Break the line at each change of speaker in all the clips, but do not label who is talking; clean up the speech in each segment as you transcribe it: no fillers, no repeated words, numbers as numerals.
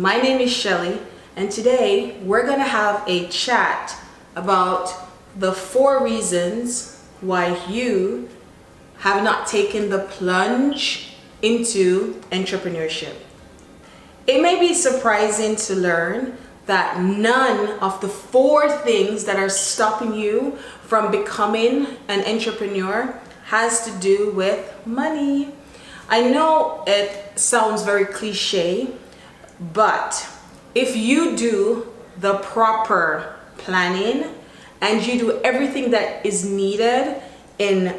My name is Shelly, and today we're going to have a chat about the 4 reasons why you have not taken the plunge into entrepreneurship. It may be surprising to learn that none of the 4 things that are stopping you from becoming an entrepreneur has to do with money. I know it sounds very cliche, but if you do the proper planning and you do everything that is needed in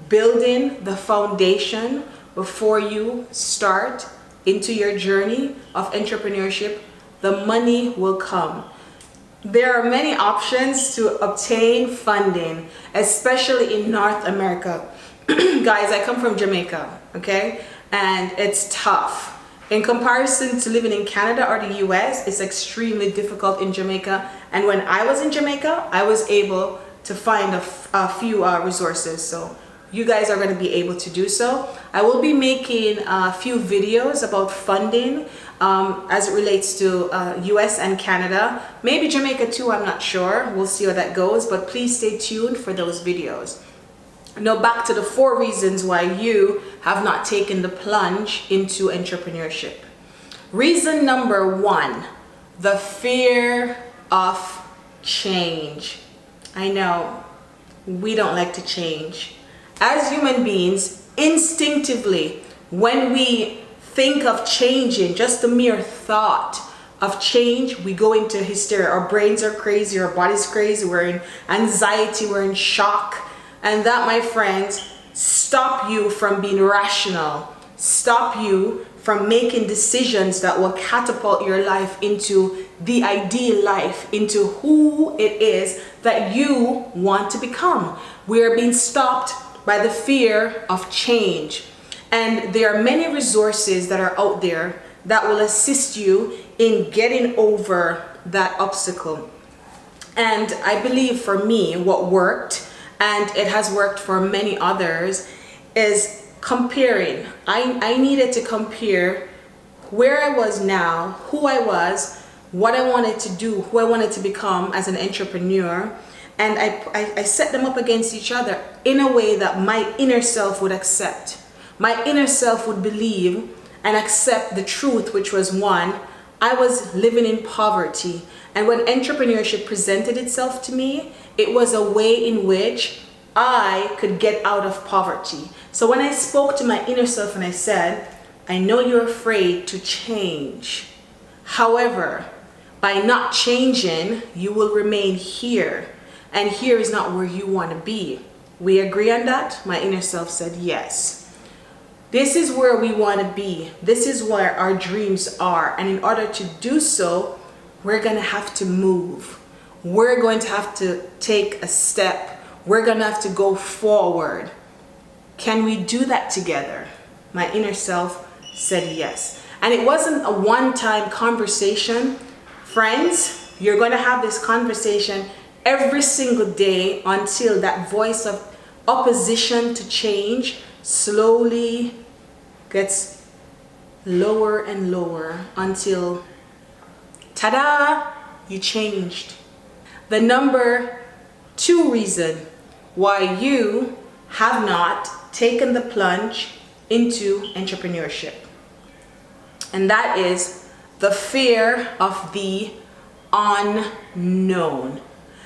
building the foundation before you start into your journey of entrepreneurship, the money will come. There are many options to obtain funding, especially in North America. Guys, I come from Jamaica, okay? And it's tough. In comparison to living in Canada or the US, it's extremely difficult in Jamaica. And when I was in Jamaica, I was able to find a few resources. So you guys are going to be able to do so. I will be making a few videos about funding as it relates to US and Canada. Maybe Jamaica too, I'm not sure. We'll see how that goes. But please stay tuned for those videos. Now back to the 4 reasons why you have not taken the plunge into entrepreneurship. Reason number 1, the fear of change. I know we don't like to change. As human beings, instinctively, when we think of changing, just the mere thought of change, we go into hysteria. Our brains are crazy, our body's crazy, we're in anxiety, we're in shock. And that, my friends, stop you from being rational, stop you from making decisions that will catapult your life into the ideal life, into who it is that you want to become. We are being stopped by the fear of change. And there are many resources that are out there that will assist you in getting over that obstacle. And I believe for me, what worked, and it has worked for many others, is comparing. I needed to compare where I was now, who I was, what I wanted to do, who I wanted to become as an entrepreneur, and I set them up against each other in a way that my inner self would accept. My inner self would believe and accept the truth, which was, 1, I was living in poverty. And when entrepreneurship presented itself to me, it was a way in which I could get out of poverty. So when I spoke to my inner self and I said, I know you're afraid to change. However, by not changing, you will remain here. And here is not where you want to be. We agree on that? My inner self said yes. This is where we want to be. This is where our dreams are. And in order to do so, we're going to have to move. We're going to have to take a step. We're going to have to go forward. Can we do that together? My inner self said yes. And it wasn't a one-time conversation. Friends, you're going to have this conversation every single day until that voice of opposition to change slowly gets lower and lower until, ta-da, you changed. The number 2 reason why you have not taken the plunge into entrepreneurship, and that is the fear of the unknown.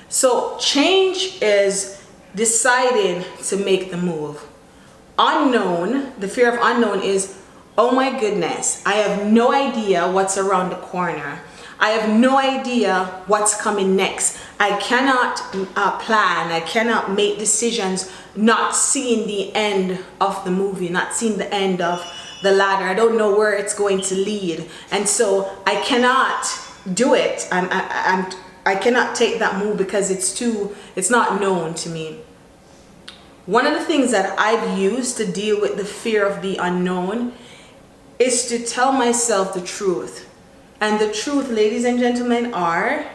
So change is deciding to make the move. Unknown, the fear of unknown is, oh my goodness, I have no idea what's around the corner. I have no idea what's coming next. I cannot plan. I cannot make decisions not seeing the end of the movie, not seeing the end of the ladder. I don't know where it's going to lead. And so I cannot do it. I cannot take that move because it's not known to me. One of the things that I've used to deal with the fear of the unknown is to tell myself the truth. And the truth, ladies and gentlemen, are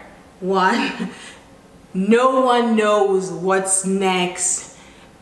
1, no one knows what's next.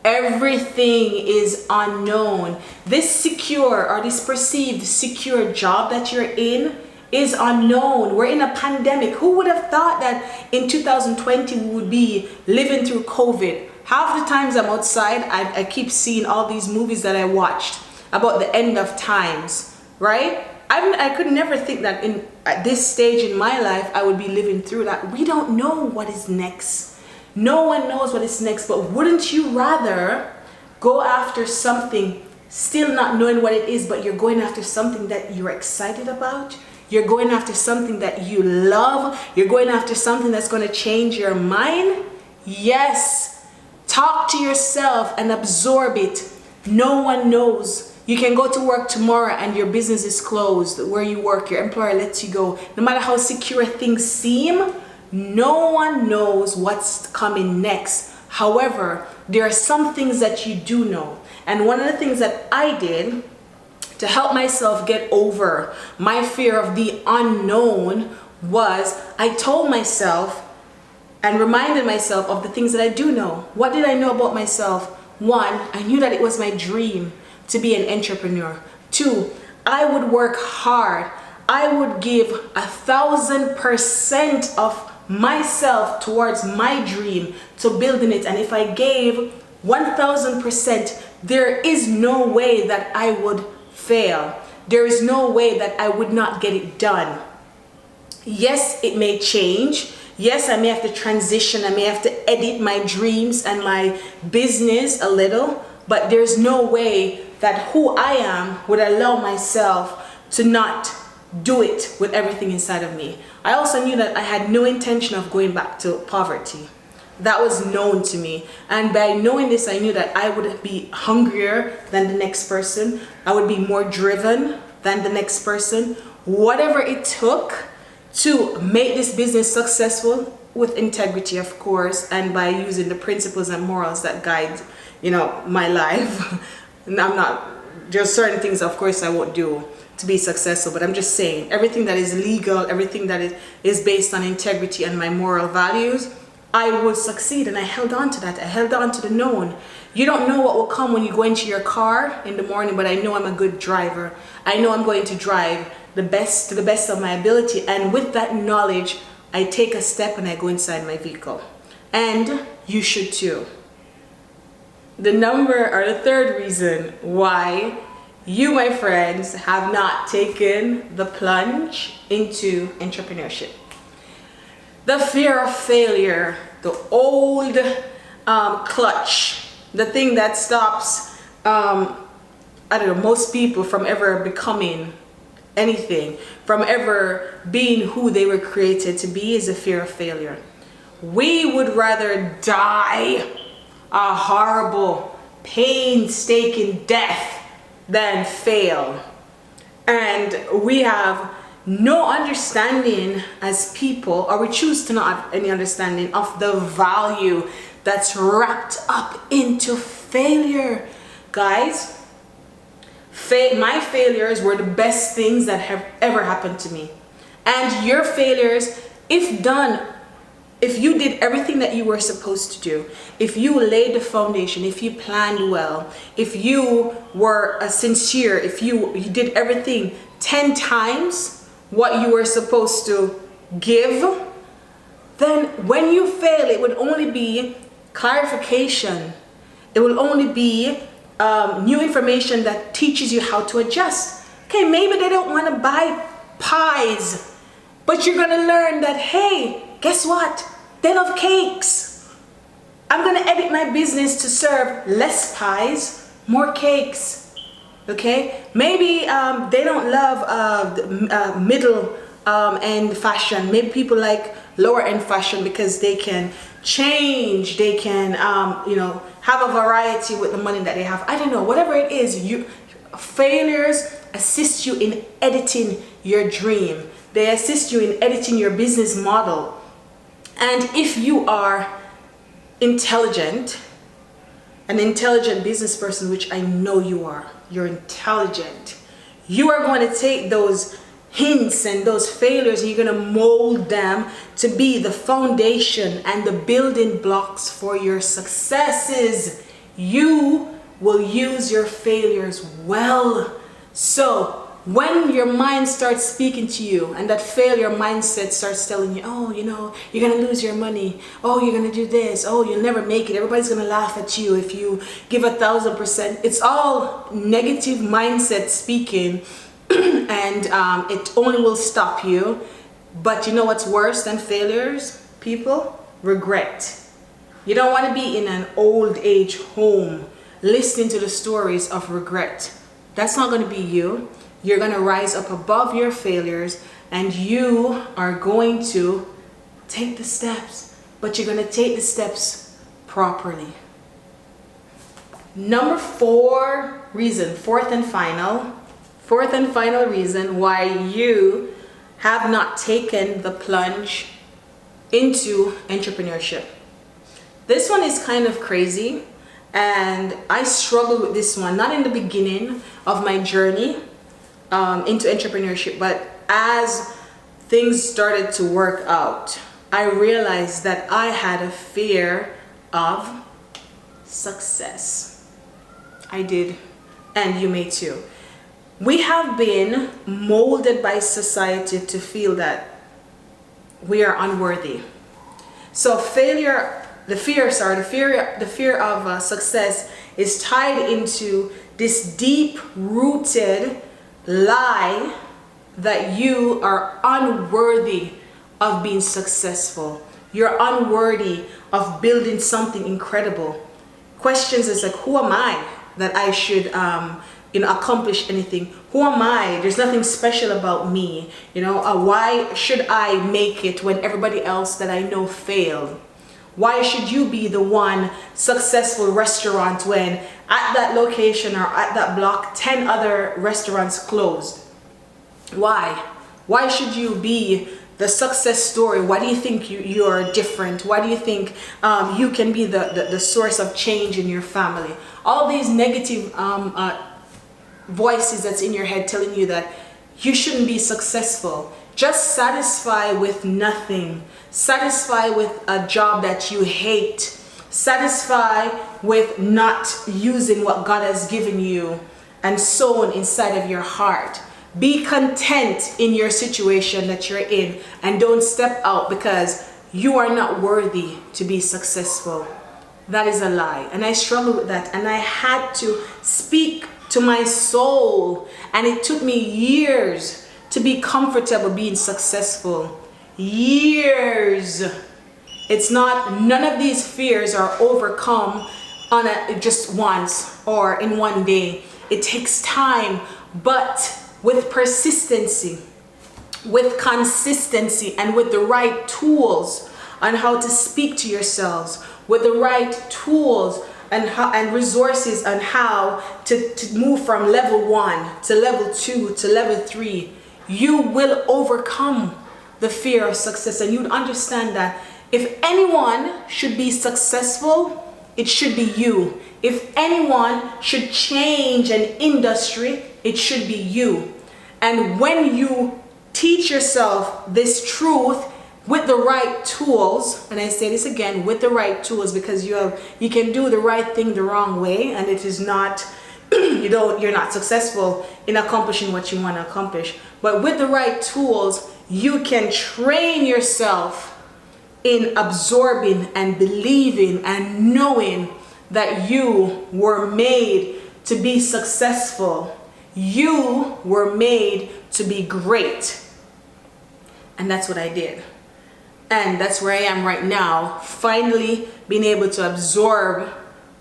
Everything is unknown. This secure or this perceived secure job that you're in is unknown. We're in a pandemic. Who would have thought that in 2020 we would be living through COVID? Half the times I'm outside, I keep seeing all these movies that I watched about the end of times, right? I could never think that at this stage in my life I would be living through that. We don't know what is next. No one knows what is next, but wouldn't you rather go after something still not knowing what it is, but you're going after something that you're excited about? You're going after something that you love. You're going after something that's going to change your mind. Yes. Talk to yourself and absorb it. No one knows. You can go to work tomorrow and your business is closed. Where you work, your employer lets you go. No matter how secure things seem, no one knows what's coming next. However, there are some things that you do know. And one of the things that I did to help myself get over my fear of the unknown was I told myself and reminded myself of the things that I do know. What did I know about myself? One, I knew that it was my dream to be an entrepreneur. Two, I would work hard. I would give 1,000% of myself towards my dream to building it. And if I gave 1,000%, there is no way that I would fail. There is no way that I would not get it done. Yes, it may change. Yes, I may have to transition. I may have to edit my dreams and my business a little, but there's no way that who I am would allow myself to not do it with everything inside of me. I also knew that I had no intention of going back to poverty. That was known to me. And by knowing this, I knew that I would be hungrier than the next person. I would be more driven than the next person. Whatever it took to make this business successful, with integrity, of course, and by using the principles and morals that guide, my life. And there's certain things, of course, I won't do to be successful, but I'm just saying everything that is legal, everything that is based on integrity and my moral values, I will succeed. And I held on to that. I held on to the known. You don't know what will come when you go into your car in the morning, but I know I'm a good driver. I know I'm going to drive to the best of my ability. And with that knowledge, I take a step and I go inside my vehicle. And you should too. The third reason why you, my friends, have not taken the plunge into entrepreneurship. The fear of failure, the old clutch, the thing that stops, most people from ever becoming anything, from ever being who they were created to be, is a fear of failure. We would rather die a horrible, painstaking death than fail. And we have no understanding as people, or we choose to not have any understanding of the value that's wrapped up into failure. Guys, my failures were the best things that have ever happened to me. And your failures, if you did everything that you were supposed to do, if you laid the foundation, if you planned well, if you were sincere, if you did everything 10 times what you were supposed to give, then when you fail, it would only be clarification. It will only be new information that teaches you how to adjust. Okay, maybe they don't want to buy pies, but you're going to learn that, hey, guess what? They love cakes. I'm going to edit my business to serve less pies, more cakes. Okay? Maybe they don't love middle end fashion. Maybe people like lower end fashion because they can change. They can, have a variety with the money that they have. I don't know. Whatever it is, failures assist you in editing your dream. They assist you in editing your business model. And if you are intelligent, an intelligent business person, which I know you are, you're intelligent, you are going to take those hints and those failures and you're going to mold them to be the foundation and the building blocks for your successes. You will use your failures well. So when your mind starts speaking to you and that failure mindset starts telling you, oh, you're going to lose your money. Oh, you're going to do this. Oh, you'll never make it. Everybody's going to laugh at you if you give 1,000%. It's all negative mindset speaking, and it only will stop you. But you know what's worse than failures, people? Regret. You don't want to be in an old age home listening to the stories of regret. That's not going to be you. You're going to rise up above your failures, and you are going to take the steps, but you're going to take the steps properly. Number 4 reason, fourth and final reason why you have not taken the plunge into entrepreneurship. This one is kind of crazy, and I struggled with this one, not in the beginning of my journey into entrepreneurship, but as things started to work out, I realized that I had a fear of success. I did, and you may too. We have been molded by society to feel that we are unworthy. So the fear of success is tied into this deep-rooted lie that you are unworthy of being successful. You're unworthy of building something incredible. Questions is like, who am I that I should accomplish anything? Who am I? There's nothing special about me. Why should I make it when everybody else that I know failed? Why should you be the one successful restaurant when at that location or at that block 10 other restaurants closed? Why? Why should you be the success story? Why do you think you're different? Why do you think you can be the source of change in your family? All these negative voices that's in your head telling you that you shouldn't be successful. Just satisfy with nothing. Satisfy with a job that you hate. Satisfy with not using what God has given you and sown inside of your heart. Be content in your situation that you're in, and don't step out because you are not worthy to be successful. That is a lie, and I struggled with that, and I had to speak to my soul, and it took me years to be comfortable being successful. Years. It's not, none of these fears are overcome on just once or in one day. It takes time, but with persistency, with consistency, and with the right tools on how to speak to yourselves, with the right tools and resources on how to move from level 1 to level 2 to level 3, you will overcome the fear of success, and you'd understand that if anyone should be successful, it should be you. If anyone should change an industry, it should be you. And when you teach yourself this truth with the right tools, and I say this again, with the right tools, because you can do the right thing the wrong way, and it is not you're not successful in accomplishing what you want to accomplish. But with the right tools, you can train yourself in absorbing and believing and knowing that you were made to be successful. You were made to be great. And that's what I did. And that's where I am right now, finally being able to absorb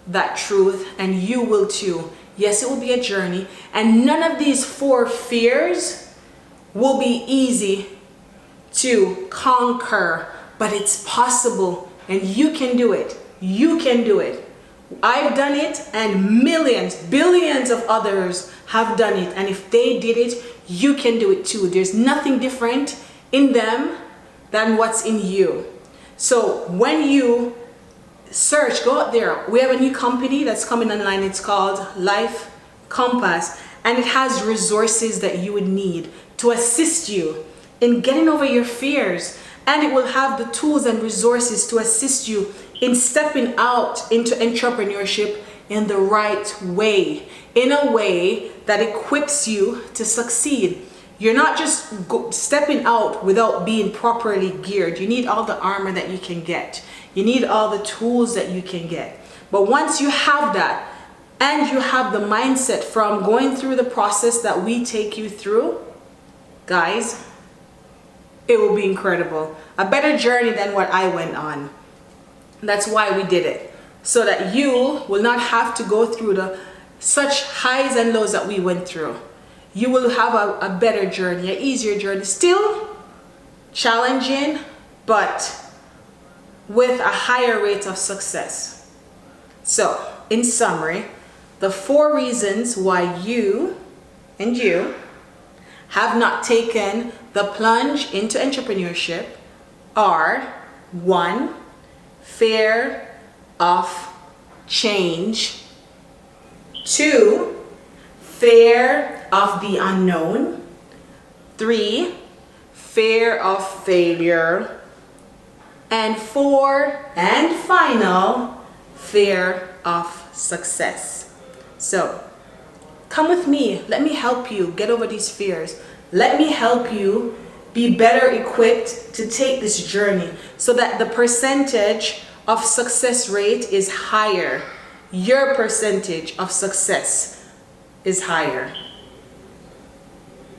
that truth, and you will too. Yes, it will be a journey, and none of these 4 fears will be easy to conquer, but it's possible, and you can do it. You can do it. I've done it, and millions, billions of others have done it, and if they did it, you can do it too. There's nothing different in them than what's in you. So when you search, go out there. We have a new company that's coming online. It's called Life Compass, and it has resources that you would need to assist you in getting over your fears, and it will have the tools and resources to assist you in stepping out into entrepreneurship, in the right way, in a way that equips you to succeed. You're not just stepping out without being properly geared. You need all the armor that you can get. You need all the tools that you can get. But once you have that, and you have the mindset from going through the process that we take you through, guys, it will be incredible. A better journey than what I went on. That's why we did it. So that you will not have to go through the such highs and lows that we went through. You will have a better journey, an easier journey. Still challenging, but with a higher rate of success. So, in summary, the 4 reasons why you have not taken the plunge into entrepreneurship are: 1, fear of change; 2, fear of the unknown; 3, fear of failure; and 4, and final, fear of success. So come with me. Let me help you get over these fears. Let me help you be better equipped to take this journey so that the percentage of success rate is higher. Your percentage of success is higher.